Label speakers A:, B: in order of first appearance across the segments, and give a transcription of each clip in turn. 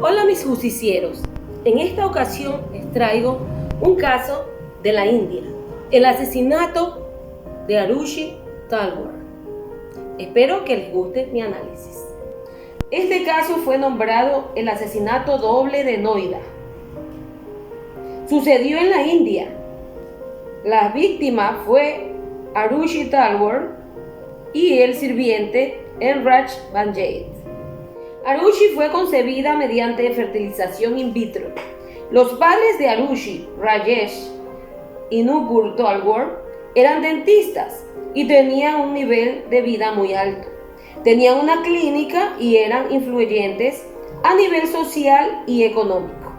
A: Hola mis justicieros, en esta ocasión les traigo un caso de la India, el asesinato de Arushi Talwar. Espero que les guste mi análisis. Este caso fue nombrado el asesinato doble de Noida. Sucedió en la India. La víctima fue Arushi Talwar y el sirviente Raj Banjait. Arushi fue concebida mediante fertilización in vitro. Los padres de Arushi, Rajesh y Nupur Talwar, eran dentistas y tenían un nivel de vida muy alto. Tenían una clínica y eran influyentes a nivel social y económico.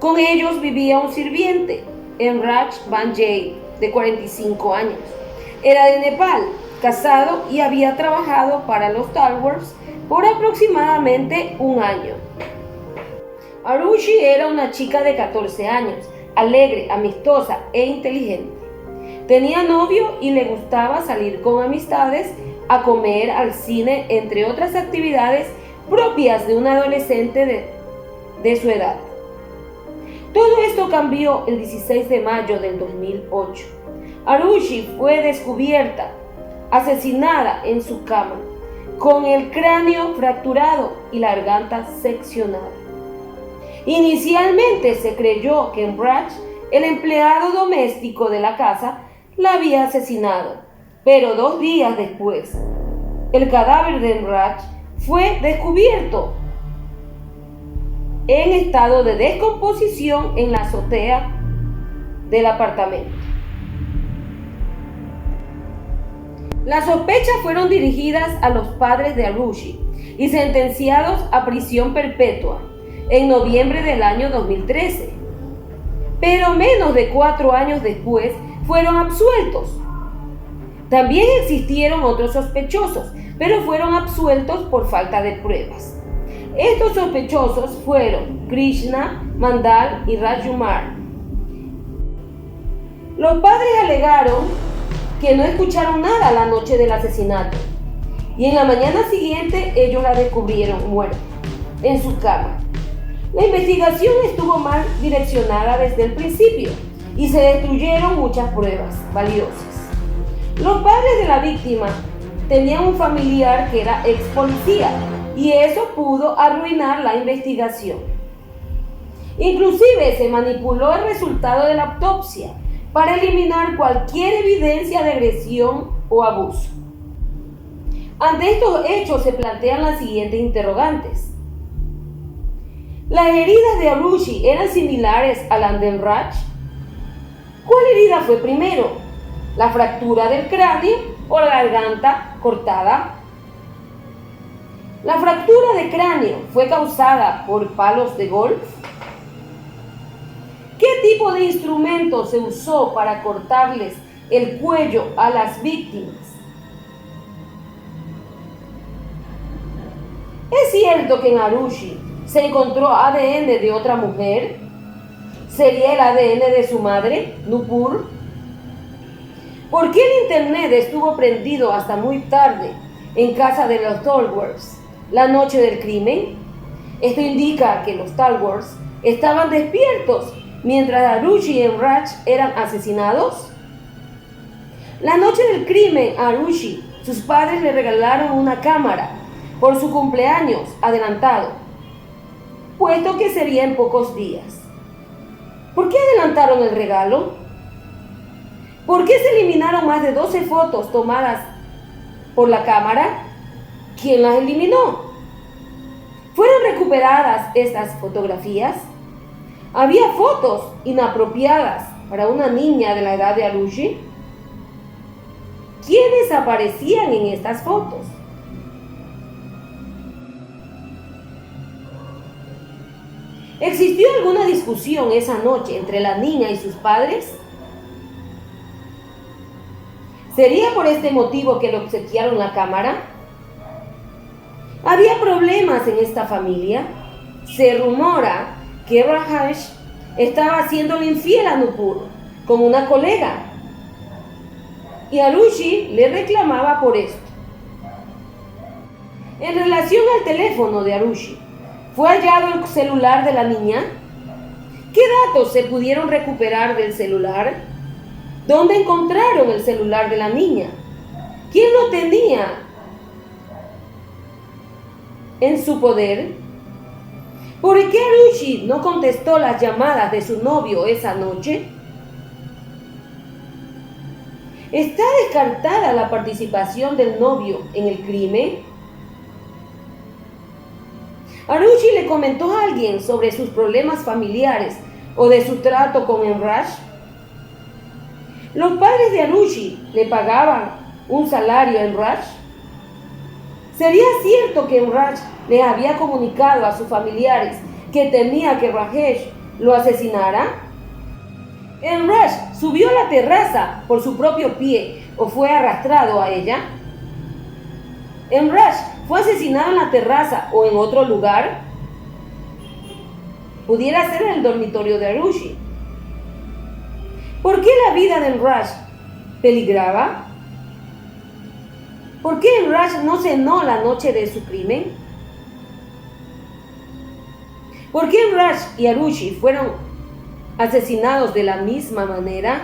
A: Con ellos vivía un sirviente, Raj Banjait, de 45 años. Era de Nepal, casado y había trabajado para los Talwars por aproximadamente un año. Arushi era una chica de 14 años, alegre, amistosa e inteligente. Tenía novio y le gustaba salir con amistades, a comer, al cine, entre otras actividades propias de un adolescente de su edad. Todo esto cambió el 16 de mayo del 2008. Arushi fue descubierta, asesinada en su cama, con el cráneo fracturado y la garganta seccionada. Inicialmente se creyó que Raj, el empleado doméstico de la casa, la había asesinado, pero 2 días después, el cadáver de Raj fue descubierto en estado de descomposición en la azotea del apartamento. Las sospechas fueron dirigidas a los padres de Arushi y sentenciados a prisión perpetua en noviembre del año 2013. Pero menos de 4 años después fueron absueltos. También existieron otros sospechosos, pero fueron absueltos por falta de pruebas. Estos sospechosos fueron Krishna, Mandal y Rajkumar. Los padres alegaron que no escucharon nada la noche del asesinato y en la mañana siguiente ellos la descubrieron muerta en su cama. La investigación estuvo mal direccionada desde el principio y se destruyeron muchas pruebas valiosas. Los padres de la víctima tenían un familiar que era ex policía y eso pudo arruinar la investigación. Inclusive se manipuló el resultado de la autopsia para eliminar cualquier evidencia de agresión o abuso. Ante estos hechos se plantean las siguientes interrogantes. ¿Las heridas de Arushi eran similares a las de Raj? ¿Cuál herida fue primero? ¿La fractura del cráneo o la garganta cortada? ¿La fractura de cráneo fue causada por palos de golf? ¿Qué tipo de instrumento se usó para cortarles el cuello a las víctimas? ¿Es cierto que en Arushi se encontró ADN de otra mujer? ¿Sería el ADN de su madre, Nupur? ¿Por qué el internet estuvo prendido hasta muy tarde en casa de los Talwars la noche del crimen? Esto indica que los Talwars estaban despiertos mientras Arushi y Raj eran asesinados. La noche del crimen a Arushi, sus padres le regalaron una cámara por su cumpleaños adelantado, puesto que sería en pocos días. ¿Por qué adelantaron el regalo? ¿Por qué se eliminaron más de 12 fotos tomadas por la cámara? ¿Quién las eliminó? ¿Fueron recuperadas estas fotografías? ¿Había fotos inapropiadas para una niña de la edad de Arushi? ¿Quiénes aparecían en estas fotos? ¿Existió alguna discusión esa noche entre la niña y sus padres? ¿Sería por este motivo que le obsequiaron la cámara? ¿Había problemas en esta familia? Se rumora que Rajesh estaba haciéndole infiel a Nupur con una colega y Arushi le reclamaba por esto. En relación al teléfono de Arushi, ¿Fue hallado el celular de la niña? ¿Qué datos se pudieron recuperar del celular? ¿Dónde encontraron el celular de la niña? ¿Quién lo tenía en su poder? ¿Por qué Arushi no contestó las llamadas de su novio esa noche? ¿Está descartada la participación del novio en el crimen? ¿Arushi le comentó a alguien sobre sus problemas familiares o de su trato con Emraj? ¿Los padres de Arushi le pagaban un salario a Emraj? ¿Sería cierto que Emraj le había comunicado a sus familiares que temía que Rajesh lo asesinara? ¿Emraj subió a la terraza por su propio pie o fue arrastrado a ella? ¿Emraj fue asesinado en la terraza o en otro lugar? Pudiera ser en el dormitorio de Arushi. ¿Por qué la vida de Emraj peligraba? ¿Por qué Emraj no cenó la noche de su crimen? ¿Por qué Emraj y Arushi fueron asesinados de la misma manera?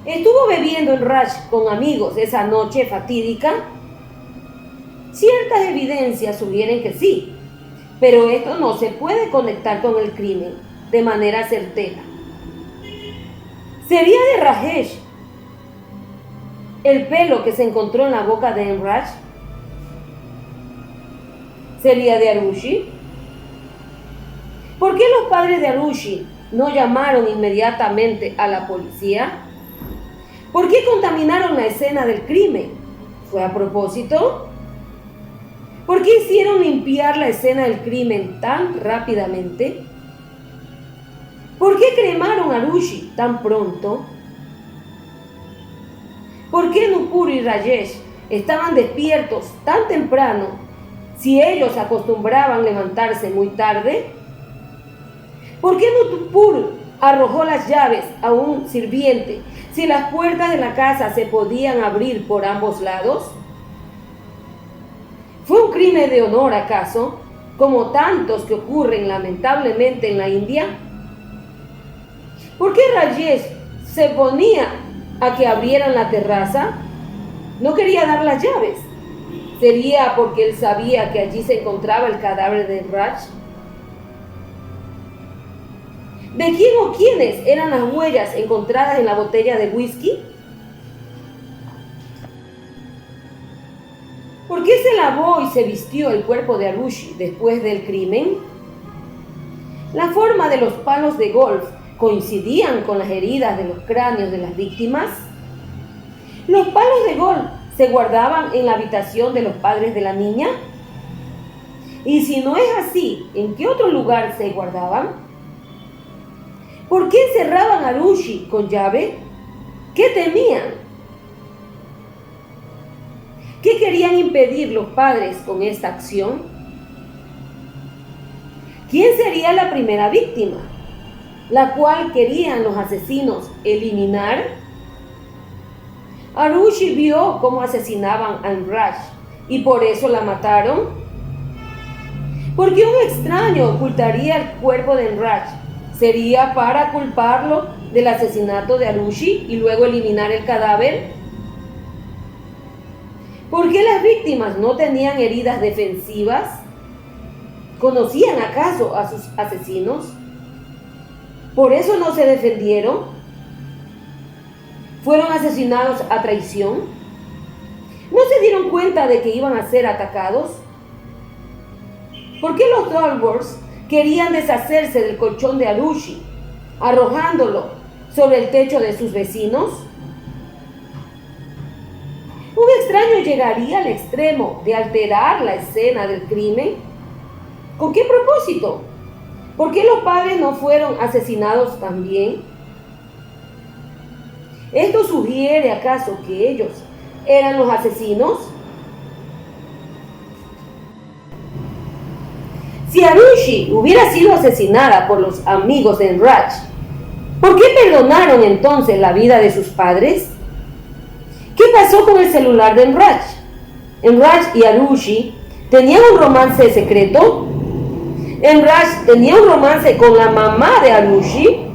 A: ¿Estuvo bebiendo Emraj con amigos esa noche fatídica? Ciertas evidencias sugieren que sí, pero esto no se puede conectar con el crimen de manera certera. ¿Sería de Rajesh el pelo que se encontró en la boca de Emraj? ¿Sería de Arushi? ¿Por qué los padres de Arushi no llamaron inmediatamente a la policía? ¿Por qué contaminaron la escena del crimen? ¿Fue a propósito? ¿Por qué hicieron limpiar la escena del crimen tan rápidamente? ¿Por qué cremaron a Arushi tan pronto? ¿Por qué Nupur y Rajesh estaban despiertos tan temprano si ellos acostumbraban levantarse muy tarde? ¿Por qué Nupur arrojó las llaves a un sirviente si las puertas de la casa se podían abrir por ambos lados? ¿Fue un crimen de honor acaso, como tantos que ocurren lamentablemente en la India? ¿Por qué Rajesh se ponía a que abrieran la terraza? No quería dar las llaves. ¿Sería porque él sabía que allí se encontraba el cadáver de Emraj? ¿De quién o quiénes eran las huellas encontradas en la botella de whisky? ¿Por qué se lavó y se vistió el cuerpo de Arushi después del crimen? La forma de los palos de golf coincidían con las heridas de los cráneos de las víctimas. ¿Los palos de golf se guardaban en la habitación de los padres de la niña? Y si no es así, ¿en qué otro lugar se guardaban? ¿Por qué encerraban a Arushi con llave? ¿Qué temían? ¿Qué querían impedir los padres con esta acción? ¿Quién sería la primera víctima, la cual querían los asesinos eliminar? Arushi vio cómo asesinaban a Emraj y por eso la mataron. ¿Por qué un extraño ocultaría el cuerpo de Emraj? ¿Sería para culparlo del asesinato de Arushi y luego eliminar el cadáver? ¿Por qué las víctimas no tenían heridas defensivas? ¿Conocían acaso a sus asesinos? ¿Por eso no se defendieron? ¿Fueron asesinados a traición? ¿No se dieron cuenta de que iban a ser atacados? ¿Por qué los Dalbors querían deshacerse del colchón de Arushi, arrojándolo sobre el techo de sus vecinos? ¿Un extraño llegaría al extremo de alterar la escena del crimen? ¿Con qué propósito? ¿Por qué los padres no fueron asesinados también? ¿Esto sugiere acaso que ellos eran los asesinos? Si Arushi hubiera sido asesinada por los amigos de Emraj, ¿por qué perdonaron entonces la vida de sus padres? ¿Qué pasó con el celular de Emraj? Emraj y Arushi ¿Tenían un romance secreto? Enraj tenía un romance con la mamá de Arushi.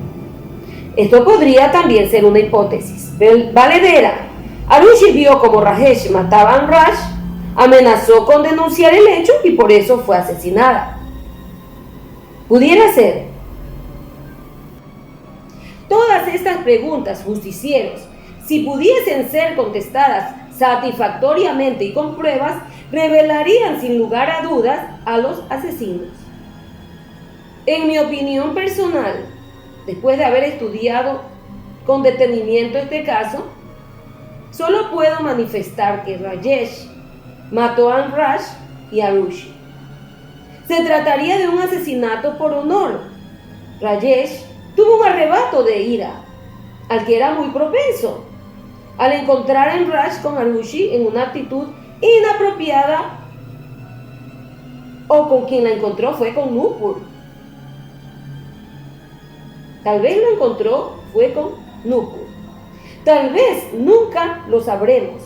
A: Esto podría también ser una hipótesis valedera. Arushi vio como Rajesh mataba a Enraj, amenazó con denunciar el hecho y por eso fue asesinada. Pudiera ser. Todas estas preguntas, justicieros, si pudiesen ser contestadas satisfactoriamente y con pruebas, revelarían sin lugar a dudas a los asesinos. En mi opinión personal, después de haber estudiado con detenimiento este caso, solo puedo manifestar que Rajesh mató a Enraj y a Arushi. Se trataría de un asesinato por honor. Rajesh tuvo un arrebato de ira, al que era muy propenso, al encontrar a Enraj con Arushi en una actitud inapropiada, o con quien la encontró fue con Nupur. Tal vez lo encontró fue con Nupur. Tal vez nunca lo sabremos.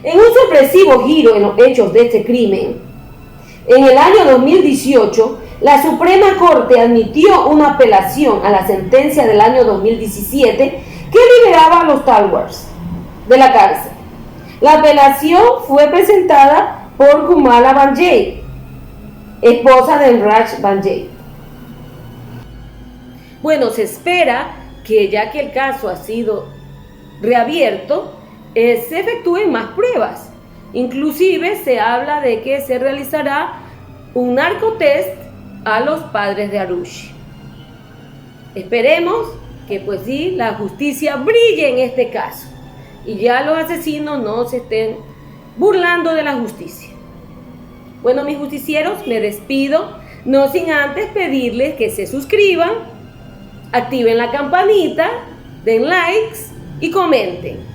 A: En un sorpresivo giro en los hechos de este crimen, en el año 2018, la Suprema Corte admitió una apelación a la sentencia del año 2017 que liberaba a los Talwars de la cárcel. La apelación fue presentada por Kumala Banjay, esposa de Enraj Banjay. Bueno, se espera que ya que el caso ha sido reabierto, se efectúen más pruebas. Inclusive se habla de que se realizará un narcotest a los padres de Arushi. Esperemos que pues sí, la justicia brille en este caso y ya los asesinos no se estén burlando de la justicia. Bueno, mis justicieros, me despido, no sin antes pedirles que se suscriban, activen la campanita, den likes y comenten.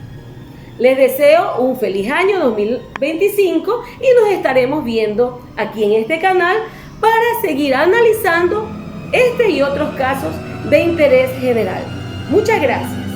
A: Les deseo un feliz año 2025 y nos estaremos viendo aquí en este canal para seguir analizando este y otros casos de interés general. Muchas gracias.